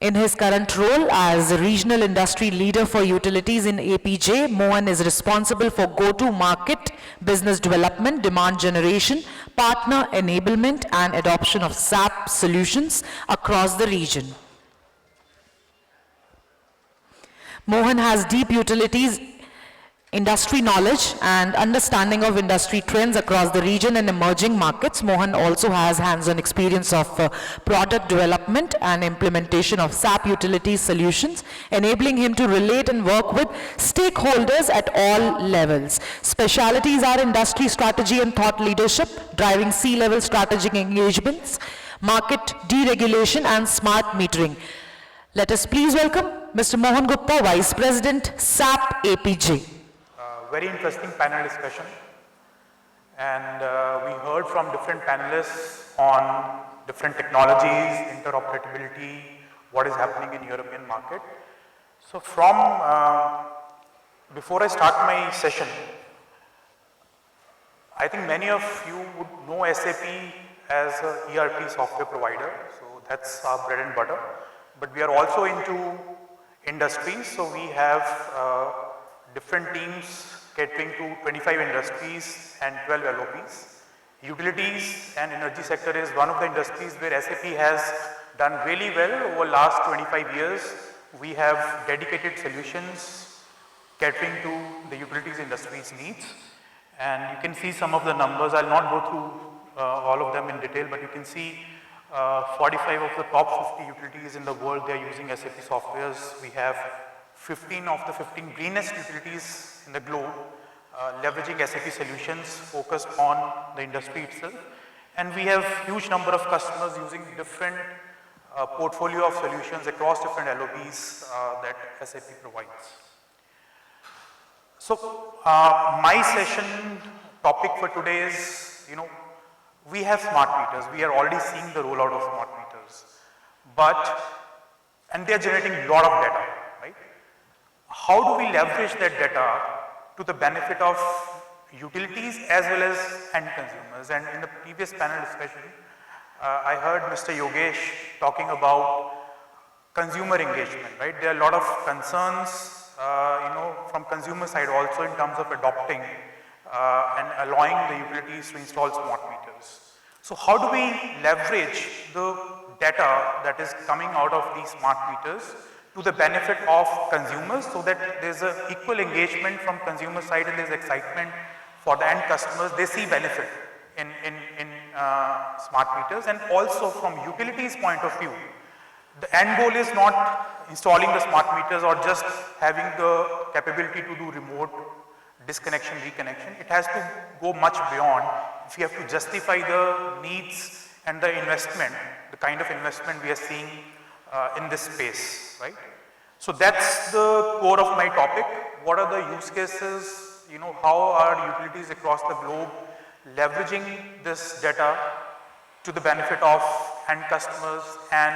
In his current role as a regional industry leader for utilities in APJ, Mohan is responsible for go-to-market, business development, demand generation, partner enablement, and adoption of SAP solutions across the region. Mohan has deep utilities industry knowledge and understanding of industry trends across the region and emerging markets. Mohan also has hands-on experience of product development and implementation of SAP utilities solutions, enabling him to relate and work with stakeholders at all levels. Specialities are industry strategy and thought leadership, driving C-level strategic engagements, market deregulation, and smart metering. Let us please welcome Mr. Mohan Gupta, Vice President, SAP APJ. Very interesting panel discussion, and we heard from different panelists on different technologies, interoperability, what is happening in European market. So before I start my session, I think many of you would know SAP as an ERP software provider, so that's our bread and butter. But we are also into industries, so we have different teams catering to 25 industries and 12 LOBs. Utilities and energy sector is one of the industries where SAP has done really well over last 25 years. We have dedicated solutions catering to the utilities industry's needs, and you can see some of the numbers. I'll not go through all of them in detail, but you can see 45 of the top 50 utilities in the world, they are using SAP softwares. We have 15 of the 15 greenest utilities in the globe leveraging SAP solutions focused on the industry itself. And we have huge number of customers using different portfolio of solutions across different LOBs that SAP provides. So my session topic for today is, we have smart meters. We are already seeing the rollout of smart meters, and they are generating a lot of data, right? How do we leverage that data to the benefit of utilities as well as end consumers? And in the previous panel discussion, I heard Mr. Yogesh talking about consumer engagement, right? There are a lot of concerns, from consumer side also in terms of adopting and allowing the utilities to install smart meters. So how do we leverage the data that is coming out of these smart meters to the benefit of consumers, so that there's an equal engagement from consumer side and there's excitement for the end customers? They see benefit in smart meters, and also from utilities point of view, the end goal is not installing the smart meters or just having the capability to do remote disconnection, reconnection. It has to go much beyond. If you have to justify the needs and the investment, the kind of investment we are seeing in this space, right? So that's the core of my topic. What are the use cases? How are utilities across the globe leveraging this data to the benefit of end customers and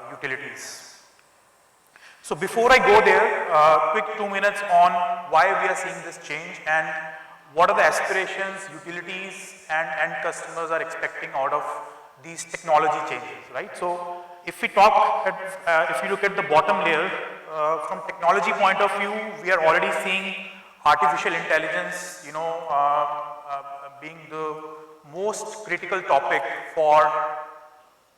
utilities? So before I go there, quick 2 minutes on why we are seeing this change and what are the aspirations utilities and end customers are expecting out of these technology changes, right? So if we if you look at the bottom layer, from technology point of view, we are already seeing artificial intelligence, being the most critical topic for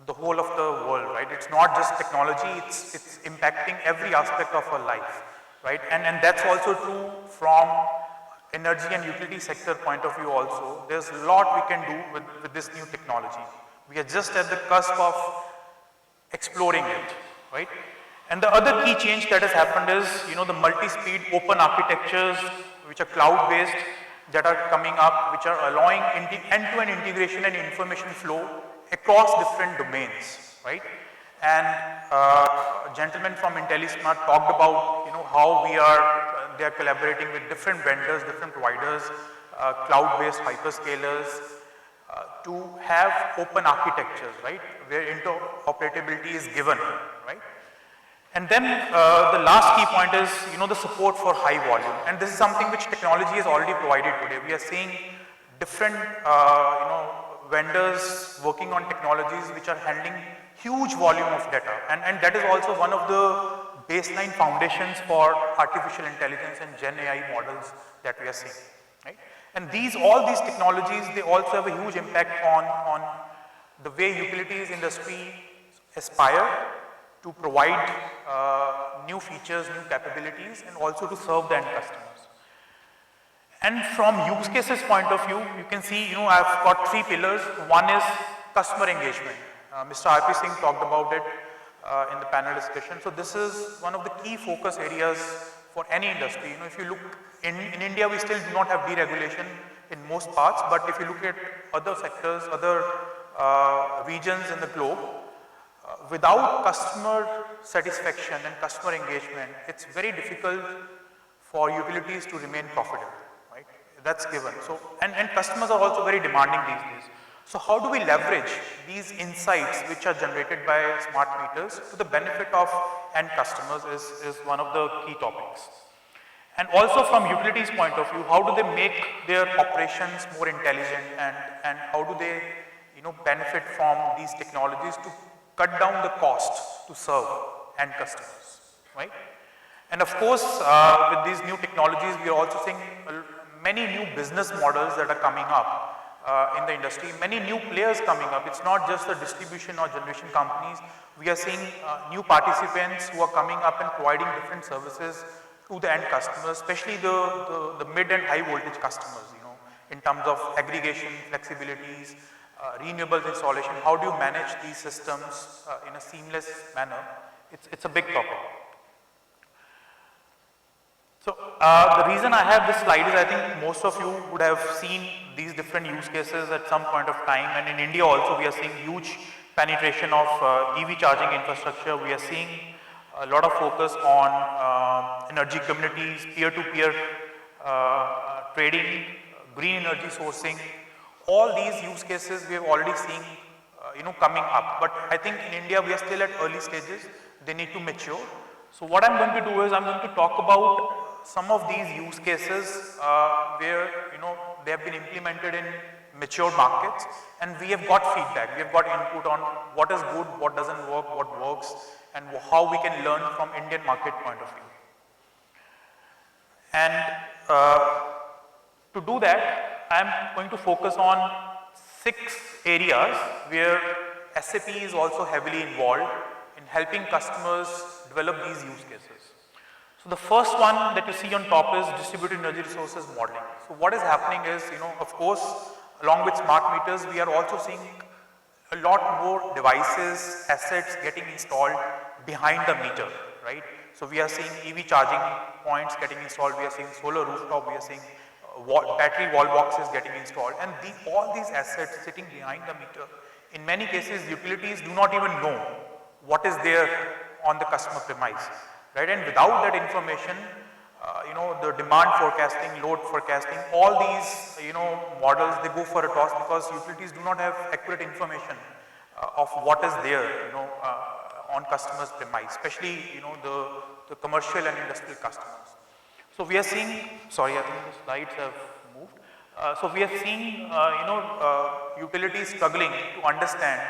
the whole of the world, right? It's not just technology, it's impacting every aspect of our life, right? And that's also true from energy and utility sector point of view also. There's a lot we can do with this new technology. We are just at the cusp of exploring it, right? And the other key change that has happened is, the multi-speed open architectures which are cloud-based that are coming up, which are allowing end-to-end integration and information flow across different domains, right? And a gentleman from IntelliSmart talked about, how they are collaborating with different vendors, different providers, cloud-based hyperscalers, to have open architectures, right? Where interoperability is given, right? And then the last key point is, the support for high volume. And this is something which technology has already provided today. We are seeing different, vendors working on technologies which are handling huge volume of data, and that is also one of the baseline foundations for artificial intelligence and Gen AI models that we are seeing, right? And all these technologies, they also have a huge impact on the way utilities industry aspire to provide new features, new capabilities, and also to serve the end customers. And from use cases point of view, you can see, I've got 3 pillars. One is customer engagement. Mr. R.P. Singh talked about it in the panel discussion. So this is one of the key focus areas for any industry. If you look in India, we still do not have deregulation in most parts, but if you look at other sectors, other regions in the globe, without customer satisfaction and customer engagement, it's very difficult for utilities to remain profitable, right? That's given. So, and customers are also very demanding these days. So how do we leverage these insights which are generated by smart meters to the benefit of end customers is one of the key topics. And also from utilities point of view, how do they make their operations more intelligent, and how do they benefit from these technologies to cut down the cost to serve end customers, right? And of course, with these new technologies, we are also seeing many new business models that are coming up in the industry, many new players coming up. It's not just the distribution or generation companies. We are seeing new participants who are coming up and providing different services to the end customers, especially the mid and high voltage customers, in terms of aggregation, flexibilities, renewables installation. How do you manage these systems in a seamless manner? It's a big topic. So the reason I have this slide is I think most of you would have seen these different use cases at some point of time, and in India also we are seeing huge penetration of EV charging infrastructure. We are seeing a lot of focus on energy communities, peer-to-peer trading, green energy sourcing. All these use cases we have already seen coming up, but I think in India we are still at early stages. They need to mature. So what I'm going to do is I'm going to talk about some of these use cases where they have been implemented in mature markets, and we have got feedback, we have got input on what is good, what doesn't work, what works, and how we can learn from Indian market point of view. And to do that, I am going to focus on 6 areas where SAP is also heavily involved in helping customers develop these use cases. So the first one that you see on top is distributed energy resources modeling. So what is happening is, of course, along with smart meters, we are also seeing a lot more devices, assets getting installed behind the meter, right? So we are seeing EV charging points getting installed, we are seeing solar rooftop, we are seeing battery wall boxes getting installed, and all these assets sitting behind the meter. In many cases, utilities do not even know what is there on the customer premise, right? And without that information, the demand forecasting, load forecasting, all these, models, they go for a toss because utilities do not have accurate information of what is there, on customers' premise, especially, the commercial and industrial customers. So we are seeing, sorry, I think the slides have moved. So we are seeing, utilities struggling to understand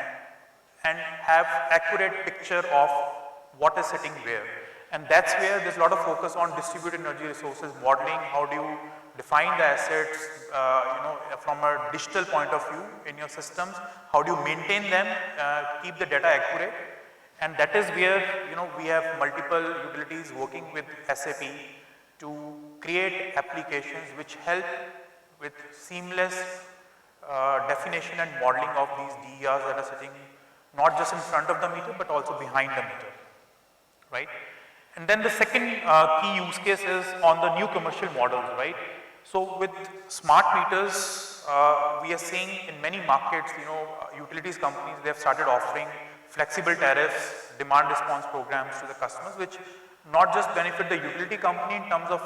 and have accurate picture of what is sitting where. And that's where there's a lot of focus on distributed energy resources modeling. How do you define the assets, from a digital point of view in your systems? How do you maintain them, keep the data accurate? And that is where, we have multiple utilities working with SAP to create applications which help with seamless definition and modeling of these DERs that are sitting not just in front of the meter but also behind the meter, right? And then the second key use case is on the new commercial models, right? So with smart meters, we are seeing in many markets, utilities companies, they have started offering flexible tariffs, demand response programs to the customers, which not just benefit the utility company in terms of,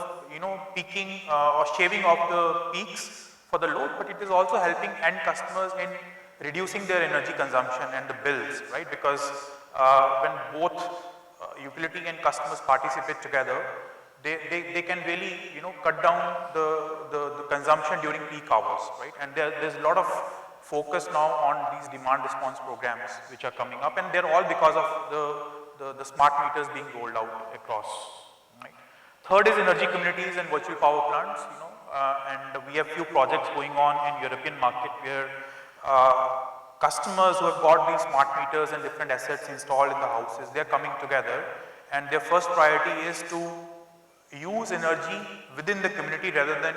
peaking or shaving off the peaks for the load, but it is also helping end customers in reducing their energy consumption and the bills, right? Because when both utility and customers participate together, they can really, cut down the consumption during peak hours, right? And there's a lot of focus now on these demand response programs which are coming up, and they're all because of the smart meters being rolled out across. Right. Third is energy communities and virtual power plants, and we have few projects going on in European market where customers who have got these smart meters and different assets installed in the houses, they are coming together, and their first priority is to use energy within the community rather than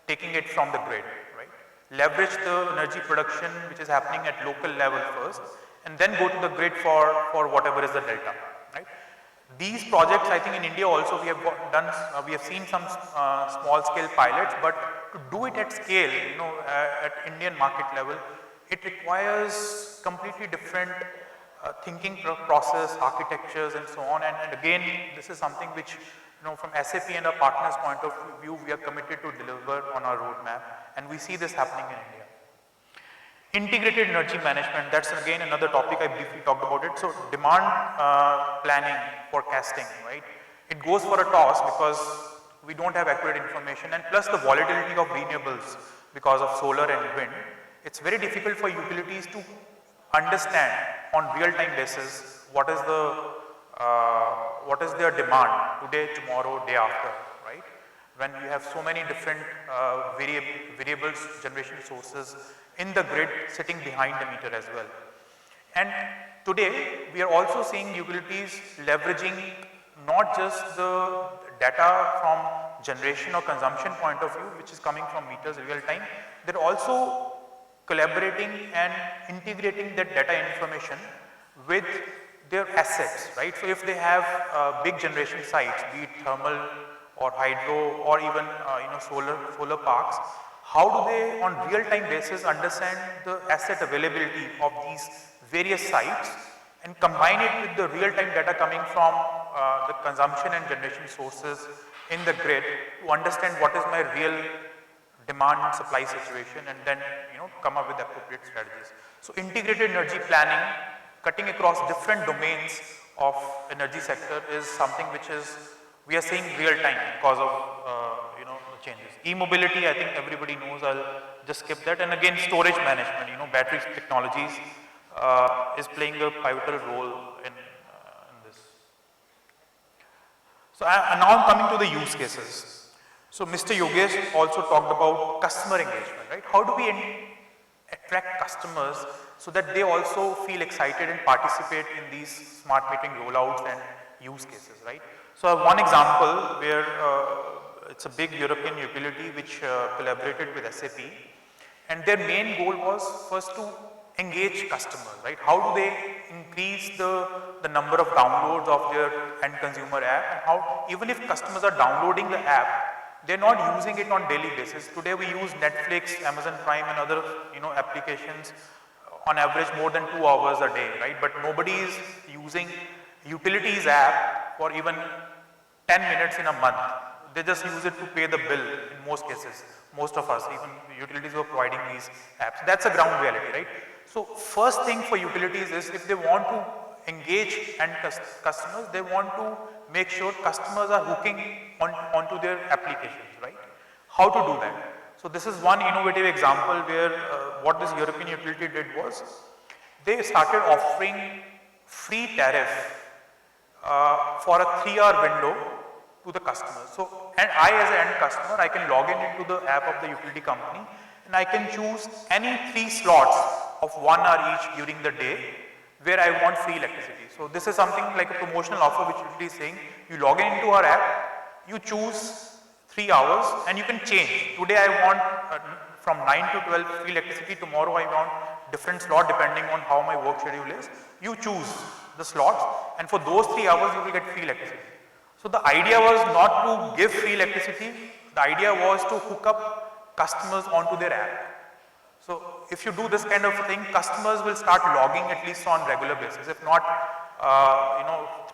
taking it from the grid, right? Leverage the energy production which is happening at local level first, and then go to the grid for whatever is the delta, right? These projects, I think in India also we have we have seen some small scale pilots, but to do it at scale, at Indian market level, it requires completely different thinking process, architectures and so on, and again this is something which from SAP and our partners point of view, we are committed to deliver on our roadmap, and we see this happening in India. Integrated energy management, that's again another topic, I briefly talked about it. So demand planning, forecasting, right? It goes for a toss because we don't have accurate information, and plus the volatility of renewables because of solar and wind. It's very difficult for utilities to understand on real-time basis what is their demand today, tomorrow, day after, right? When you have so many different variables, generation sources in the grid sitting behind the meter as well. And today we are also seeing utilities leveraging not just the data from generation or consumption point of view, which is coming from meters real time, they're also collaborating and integrating that data information with their assets, right? So if they have big generation sites, be it thermal or hydro or even solar parks, how do they on real time basis understand the asset availability of these various sites and combine it with the real time data coming from the consumption and generation sources in the grid to understand what is my real demand and supply situation, and then come up with appropriate strategies. So integrated energy planning, cutting across different domains of energy sector is something which is we are seeing real time because of the changes. E-mobility, I think everybody knows, I'll just skip that. And again, storage management, battery technologies is playing a pivotal role in this. So now I'm coming to the use cases. So Mr. Yogesh also talked about customer engagement, right? How do we attract customers so that they also feel excited and participate in these smart metering rollouts and use cases, right? So one example where it's a big European utility which collaborated with SAP, and their main goal was first to engage customers, right? How do they increase the number of downloads of their end consumer app, and how even if customers are downloading the app, they're not using it on daily basis. Today we use Netflix, Amazon Prime and other applications on average more than 2 hours a day, right? But nobody is using utilities app for even 10 minutes in a month. They just use it to pay the bill in most cases. Most of us, even utilities who are providing these apps. That's a ground reality, right? So first thing for utilities is if they want to engage end customers, they want to make sure customers are hooking onto their applications, right? How to do that? So this is one innovative example where what this European utility did was they started offering free tariff for a 3-hour window to the customers. So, and I as an end customer, I can log in into the app of the utility company and I can choose any 3 slots of 1 hour each during the day where I want free electricity. So this is something like a promotional offer which utility is saying, you log in into our app, you choose 3 hours and you can change. Today I want from 9 to 12 free electricity, tomorrow I want different slot depending on how my work schedule is. You choose the slots and for those 3 hours you will get free electricity. So the idea was not to give free electricity, the idea was to hook up customers onto their app. So if you do this kind of thing, customers will start logging at least on regular basis. If not,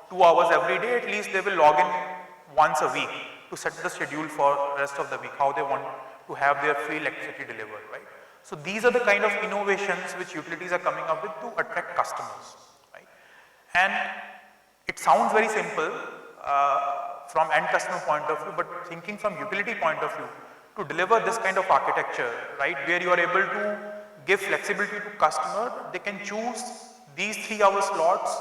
2 hours every day, at least they will log in once a week to set the schedule for the rest of the week, how they want to have their free electricity delivered, right? So these are the kind of innovations which utilities are coming up with to attract customers, right? And it sounds very simple from end customer point of view, but thinking from utility point of view, to deliver this kind of architecture, right, where you are able to give flexibility to customer. They can choose these 3-hour slots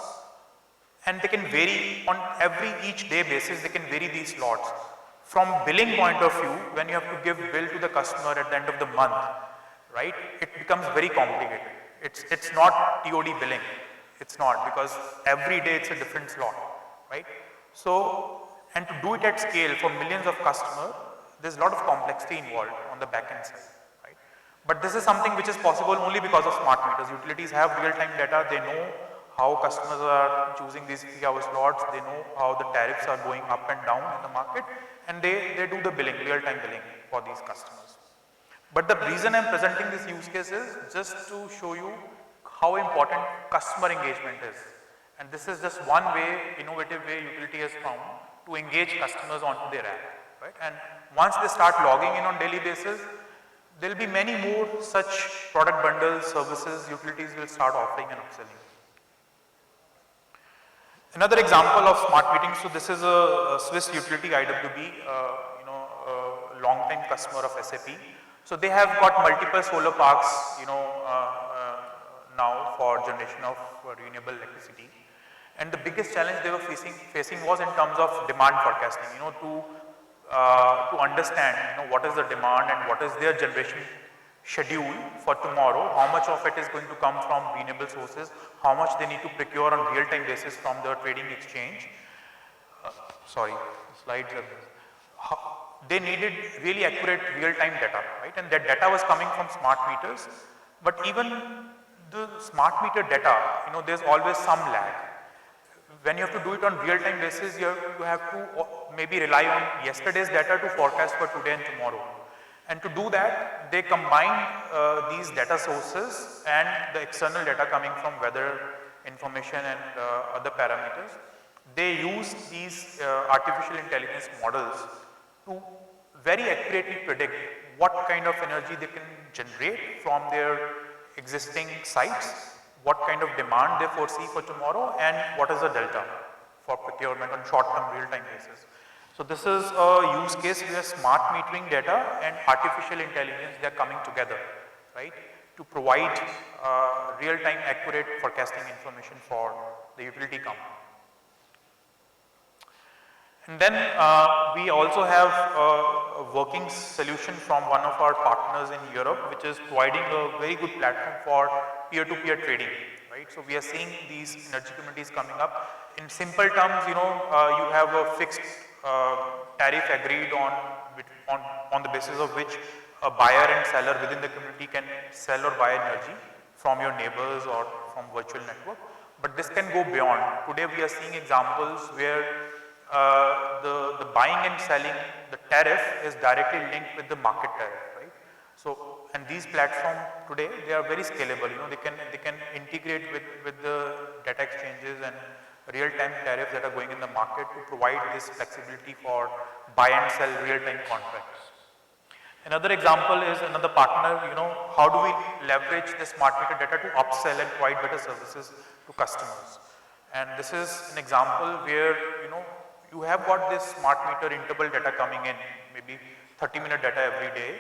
and they can vary on each day basis, they can vary these slots. From billing point of view, when you have to give bill to the customer at the end of the month, right, it becomes very complicated. It's not TOD billing, it's not, because every day it's a different slot, right. So, and to do it at scale for millions of customers, there's a lot of complexity involved on the back end side, right. But this is something which is possible only because of smart meters. Utilities have real-time data, they know how customers are choosing these 3-hour slots, they know how the tariffs are going up and down in the market, and they do the billing, real-time billing for these customers. But the reason I'm presenting this use case is just to show you how important customer engagement is. And this is just one way, innovative way utility has found to engage customers onto their app, right? And once they start logging in on daily basis, there will be many more such product bundles, services utilities will start offering and upselling. Another example of smart metering, so this is a Swiss utility IWB, long time customer of SAP. So they have got multiple solar parks, now for generation of renewable electricity. And the biggest challenge they were facing was in terms of demand forecasting, to understand, what is the demand and what is their generation schedule for tomorrow, how much of it is going to come from renewable sources, how much they need to procure on real-time basis from the trading exchange. Slides are they needed really accurate real-time data, right? And that data was coming from smart meters. But even the smart meter data, there's always some lag. When you have to do it on real-time basis, you have to maybe rely on yesterday's data to forecast for today and tomorrow. And to do that, they combine these data sources and the external data coming from weather information and other parameters. They use these artificial intelligence models to very accurately predict what kind of energy they can generate from their existing sites, what kind of demand they foresee for tomorrow, and what is the delta for procurement on short-term real-time basis. So this is a use case where smart metering data and artificial intelligence, they are coming together, right, to provide real-time accurate forecasting information for the utility company. And then we also have a working solution from one of our partners in Europe, which is providing a very good platform for peer-to-peer trading, right. So we are seeing these energy communities coming up. In simple terms, you have a fixed tariff agreed on the basis of which a buyer and seller within the community can sell or buy energy from your neighbors or from virtual network. But this can go beyond. Today we are seeing examples where the buying and selling, the tariff is directly linked with the market tariff, right. So, and these platforms today, they are very scalable, they can integrate with the data exchanges and real-time tariffs that are going in the market to provide this flexibility for buy and sell real-time contracts. Another example is another partner, how do we leverage the smart meter data to upsell and provide better services to customers. And this is an example where, you have got this smart meter interval data coming in, maybe 30-minute data every day.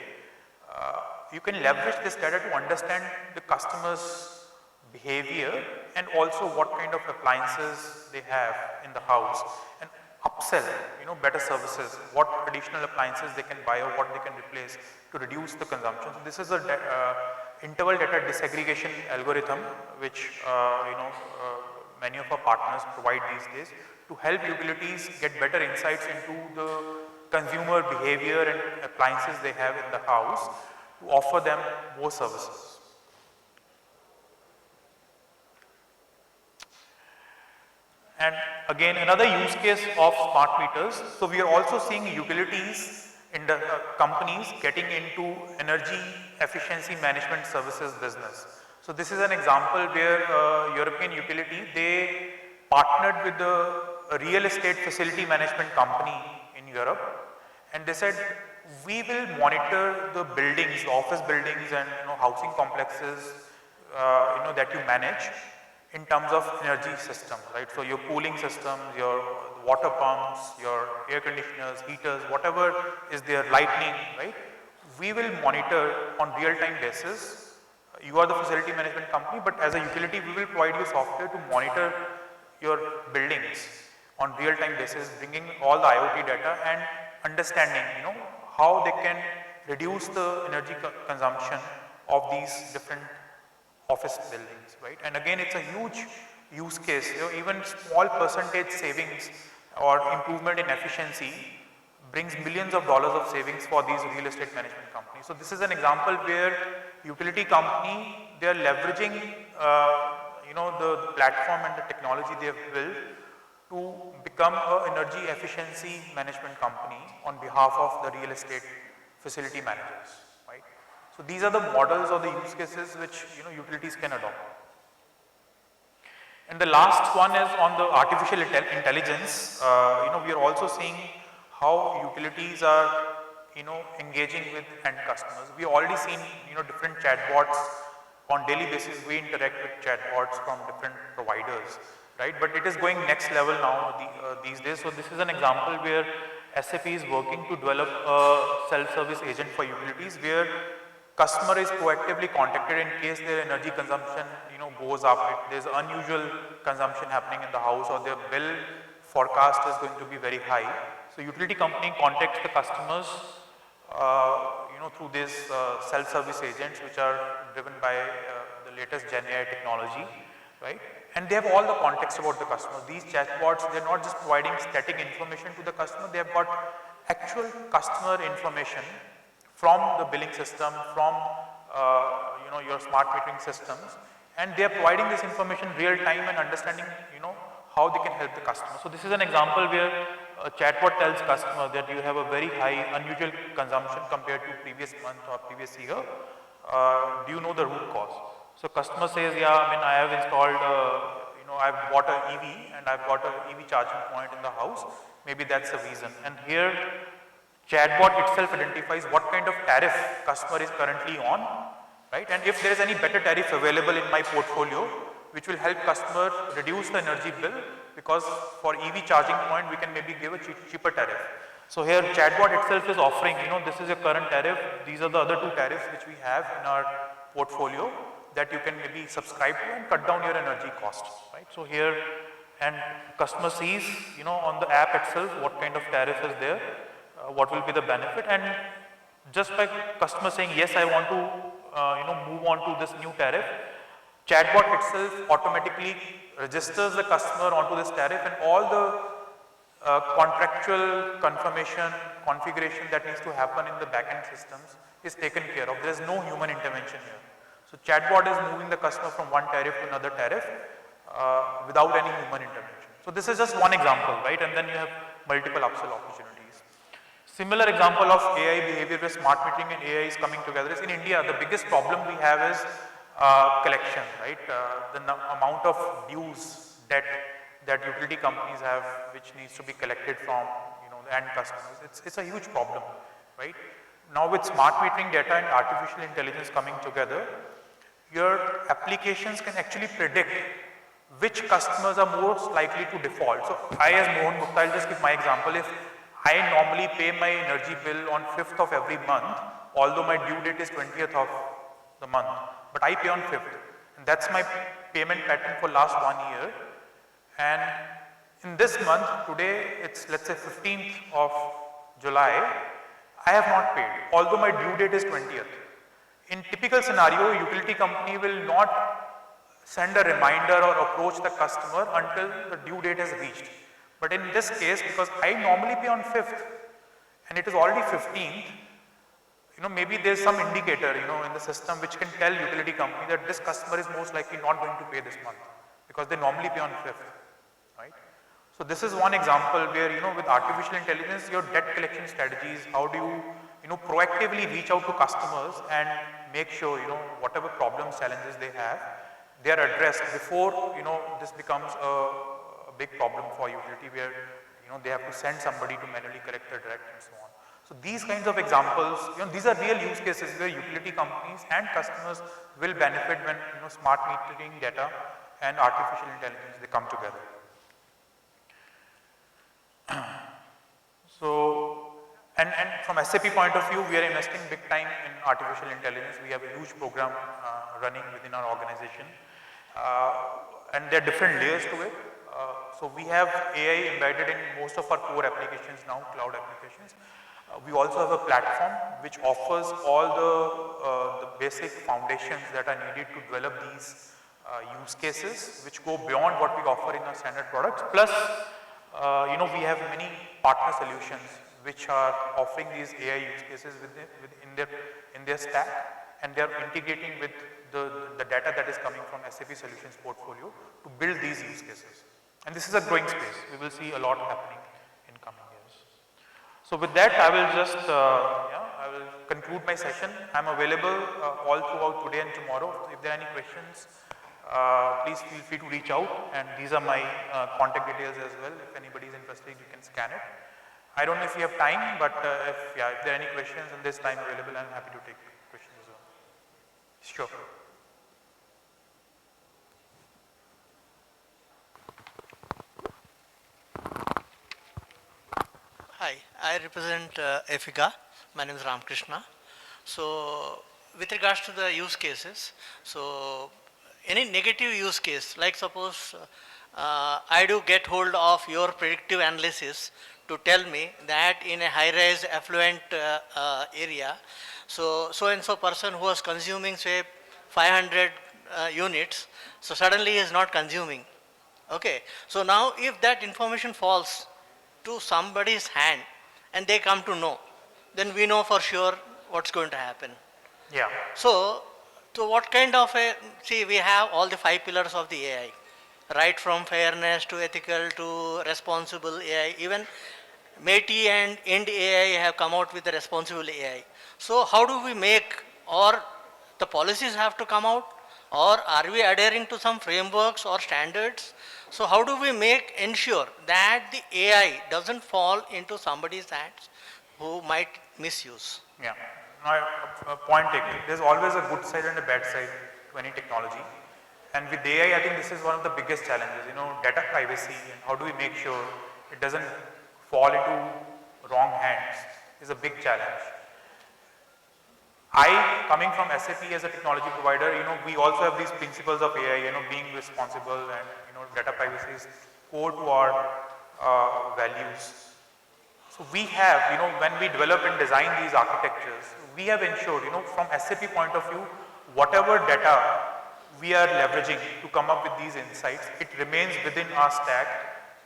You can leverage this data to understand the customer's behavior and also what kind of appliances they have in the house and upsell, better services, what additional appliances they can buy or what they can replace to reduce the consumption. So this is a interval data disaggregation algorithm which, many of our partners provide these days to help utilities get better insights into the consumer behavior and appliances they have in the house to offer them more services. And again, another use case of smart meters. So we are also seeing utilities in the companies getting into energy efficiency management services business. So this is an example where European utility, they partnered with the real estate facility management company in Europe, and they said, we will monitor the buildings, the office buildings and housing complexes that you manage in terms of energy systems, right. So your cooling systems, your water pumps, your air conditioners, heaters, whatever is there, lighting, right. We will monitor on real-time basis You are the facility management company, but as a utility we will provide you software to monitor your buildings on real-time basis, bringing all the IoT data and understanding, how they can reduce the energy consumption of these different office buildings, right? And again, it's a huge use case. Even small percentage savings or improvement in efficiency brings millions of dollars of savings for these real estate management companies. So this is an example where utility company, they are leveraging the platform and the technology they have built to become an energy efficiency management company on behalf of the real estate facility managers, right? So these are the models or the use cases which utilities can adopt. And the last one is on the artificial intelligence. We are also seeing how utilities are engaging with end customers. We have already seen different chatbots on daily basis. We interact with chatbots from different providers, right? But it is going next level now these days. So this is an example where SAP is working to develop a self-service agent for utilities where customer is proactively contacted in case their energy consumption goes up, if there's unusual consumption happening in the house or their bill forecast is going to be very high. So utility company contacts the customers through these self-service agents which are driven by the latest Gen AI technology, right? And they have all the context about the customer. These chatbots, they're not just providing static information to the customer, they have got actual customer information from the billing system, from your smart metering systems, and they are providing this information real time and understanding how they can help the customer. So this is an example where a chatbot tells customer that you have a very high unusual consumption compared to previous month or previous year. Do you know the root cause? So customer says, yeah, I have installed, I've bought an EV and I've got an EV charging point in the house. Maybe that's the reason. And here chatbot itself identifies what kind of tariff customer is currently on, right? And if there is any better tariff available in my portfolio, which will help customer reduce the energy bill, because for EV charging point we can maybe give a cheaper tariff. So here chatbot itself is offering, this is your current tariff, these are the other two tariffs which we have in our portfolio that you can maybe subscribe to and cut down your energy cost, right? So here, and customer sees, on the app itself what kind of tariff is there, what will be the benefit, and just by customer saying yes, I want to move on to this new tariff, chatbot itself automatically registers the customer onto this tariff, and all the contractual confirmation, configuration that needs to happen in the backend systems is taken care of. There is no human intervention here. So chatbot is moving the customer from one tariff to another tariff without any human intervention. So this is just one example, right? And then you have multiple upsell opportunities. Similar example of AI behavior where smart metering and AI is coming together is in India. The biggest problem we have is collection, right? The amount of dues that utility companies have, which needs to be collected from the end customers. It's a huge problem, right? Now with smart metering data and artificial intelligence coming together, your applications can actually predict which customers are most likely to default. So I as Mohan Gupta, I'll just give my example. If I normally pay my energy bill on 5th of every month, although my due date is 20th of the month, but I pay on 5th, and that's my payment pattern for last 1 year. And in this month, today it's let's say 15th of July, I have not paid, although my due date is 20th. In typical scenario, utility company will not send a reminder or approach the customer until the due date is reached. But in this case, because I normally pay on 5th and it is already 15th, maybe there's some indicator, in the system which can tell utility company that this customer is most likely not going to pay this month because they normally pay on 5th, right? So this is one example where, with artificial intelligence, your debt collection strategies, how do you, proactively reach out to customers and make sure, whatever problems, challenges they have, they are addressed before, this becomes a big problem for utility where, they have to send somebody to manually collect their debt and so on. So these kinds of examples, these are real use cases where utility companies and customers will benefit when, smart metering data and artificial intelligence, they come together. So, And from SAP point of view, we are investing big time in artificial intelligence. We have a huge program running within our organization. And there are different layers to it. So we have AI embedded in most of our core applications now, cloud applications. We also have a platform which offers all the basic foundations that are needed to develop these use cases, which go beyond what we offer in our standard products. Plus, we have many partner solutions which are offering these AI use cases in their stack, and they are integrating with the data that is coming from SAP Solutions portfolio to build these use cases. And this is a growing space. We will see a lot happening in coming years. So with that, I will just I will conclude my session. I'm available all throughout today and tomorrow. If there are any questions, please feel free to reach out, and these are my contact details as well. If anybody is interested, you can scan it. I don't know if you have time, but if there are any questions and there's time available, I'm happy to take questions as well. Sure. Hi, I represent Effica. My name is Ramakrishna. So, with regards to the use cases, so any negative use case, like suppose I do get hold of your predictive analysis to tell me that in a high-rise affluent area, so and so person who was consuming say 500 units, so suddenly he is not consuming. Okay, so now if that information falls to somebody's hand and they come to know, then we know for sure what's going to happen. Yeah. So what kind of we have all the 5 pillars of the AI, right from fairness to ethical to responsible AI. Even METI and End AI have come out with the responsible AI. So how do we make, or the policies have to come out, or are we adhering to some frameworks or standards? So how do we ensure that the AI doesn't fall into somebody's hands who might misuse? Yeah, point taken. There's always a good side and a bad side to any technology. And with AI, I think this is one of the biggest challenges, data privacy, and how do we make sure it doesn't fall into wrong hands is a big challenge. Coming from SAP as a technology provider, we also have these principles of AI, being responsible, and, data privacy is core to our values. So we have, when we develop and design these architectures, we have ensured, from SAP point of view, whatever data we are leveraging to come up with these insights, it remains within our stack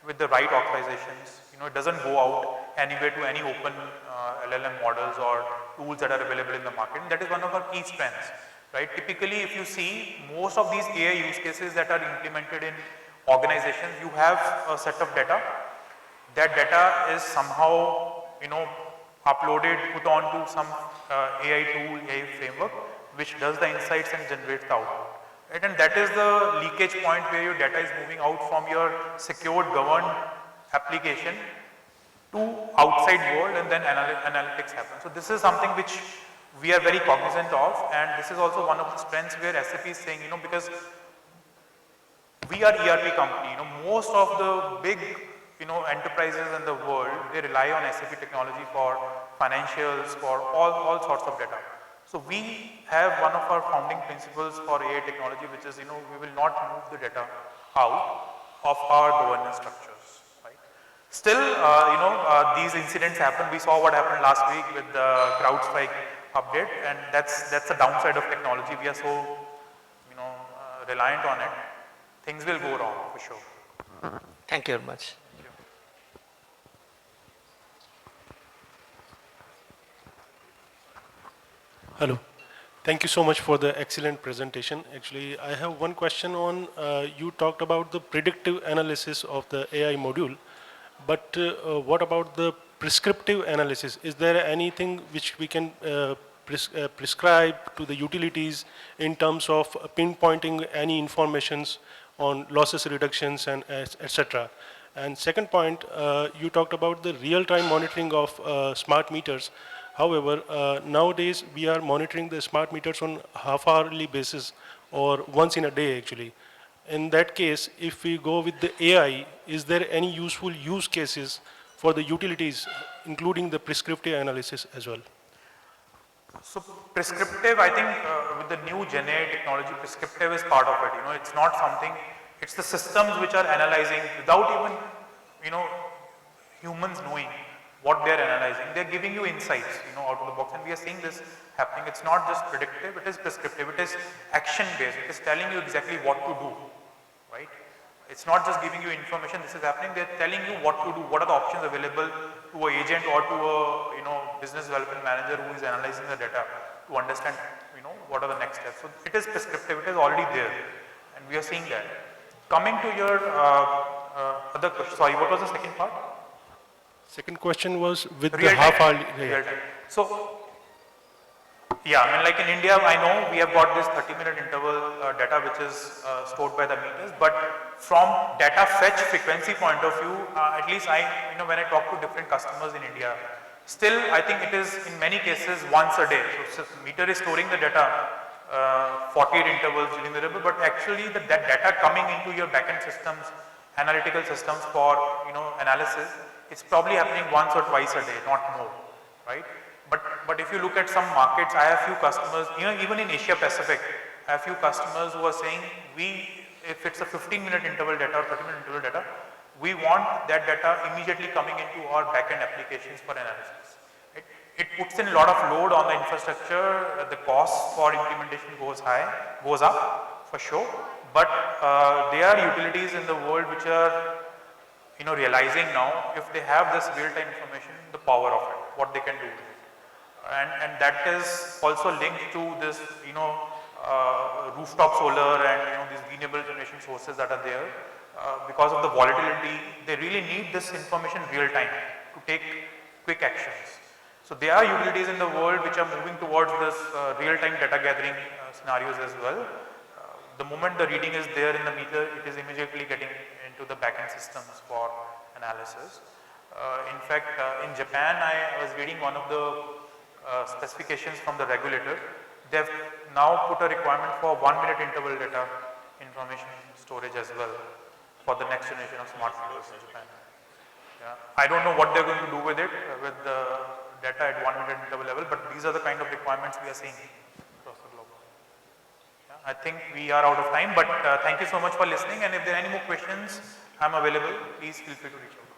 with the right authorizations. It doesn't go out anywhere to any open LLM models or tools that are available in the market. And that is one of our key strengths, right? Typically, if you see most of these AI use cases that are implemented in organizations, you have a set of data. That data is somehow, uploaded, put onto some AI tool, AI framework, which does the insights and generates the output. Right? And that is the leakage point where your data is moving out from your secured, governed application to outside world, and then analytics happen. So this is something which we are very cognizant of, and this is also one of the strengths where SAP is saying, because we are ERP company, most of the big enterprises in the world, they rely on SAP technology for financials, for all sorts of data. So we have one of our founding principles for AI technology, which is, we will not move the data out of our governance structures, right? Still, these incidents happen. We saw what happened last week with the CrowdStrike update, and that's the downside of technology. We are so, reliant on it. Things will go wrong for sure. Thank you very much. Hello. Thank you so much for the excellent presentation. Actually, I have one question on, you talked about the predictive analysis of the AI module, but what about the prescriptive analysis? Is there anything which we can prescribe to the utilities in terms of pinpointing any informations on losses reductions and etc.? And second point, you talked about the real-time monitoring of smart meters. However, nowadays we are monitoring the smart meters on half-hourly basis or once in a day actually. In that case, if we go with the AI, is there any useful use cases for the utilities, including the prescriptive analysis as well? So prescriptive, I think with the new Gen AI technology, prescriptive is part of it. You know, it's not something, it's the systems which are analyzing without even, you know, humans knowing what they're analyzing. They're giving you insights, you know, out of the box, and we are seeing this happening. It's not just predictive, it is prescriptive, it is action based, it is telling you exactly what to do, right? It's not just giving you information, this is happening, they're telling you what to do, what are the options available to an agent or to a, you know, business development manager who is analyzing the data to understand, you know, what are the next steps. So it is prescriptive, it is already there, and we are seeing that. Coming to your other question, sorry, what was the second part? Second question was with the Real half time. hourly. Real time. So, yeah, I mean, like in India, I know we have got this 30-minute interval data which is stored by the meters, but from data fetch frequency point of view, at least you know, when I talk to different customers in India, still I think it is in many cases once a day. So meter is storing the data 48 intervals during the day, but actually that data coming into your backend systems, analytical systems for, you know, analysis, it's probably happening once or twice a day, not more, right? But if you look at some markets, I have few customers, you know, even in Asia Pacific, I have few customers who are saying, if it's a 15-minute interval data or 30-minute interval data, we want that data immediately coming into our backend applications for analysis. It puts in a lot of load on the infrastructure, the cost for implementation goes up for sure, but there are utilities in the world which are, you know, realizing now if they have this real-time information, the power of it, what they can do with it. And that is also linked to this, you know, rooftop solar and, you know, these renewable generation sources that are there. Because of the volatility, they really need this information real time to take quick actions. So there are utilities in the world which are moving towards this real-time data gathering scenarios as well. The moment the reading is there in the meter, it is immediately getting into the backend systems for analysis. In fact, in Japan, I was reading one of the specifications from the regulator. They have now put a requirement for 1-minute interval data information storage as well for the next generation of smart meters in Japan. Yeah. I don't know what they're going to do with it, with the data at 1-minute interval level, but these are the kind of requirements we are seeing across the globe. Yeah. I think we are out of time, but thank you so much for listening, and if there are any more questions, I'm available. Please feel free to reach out.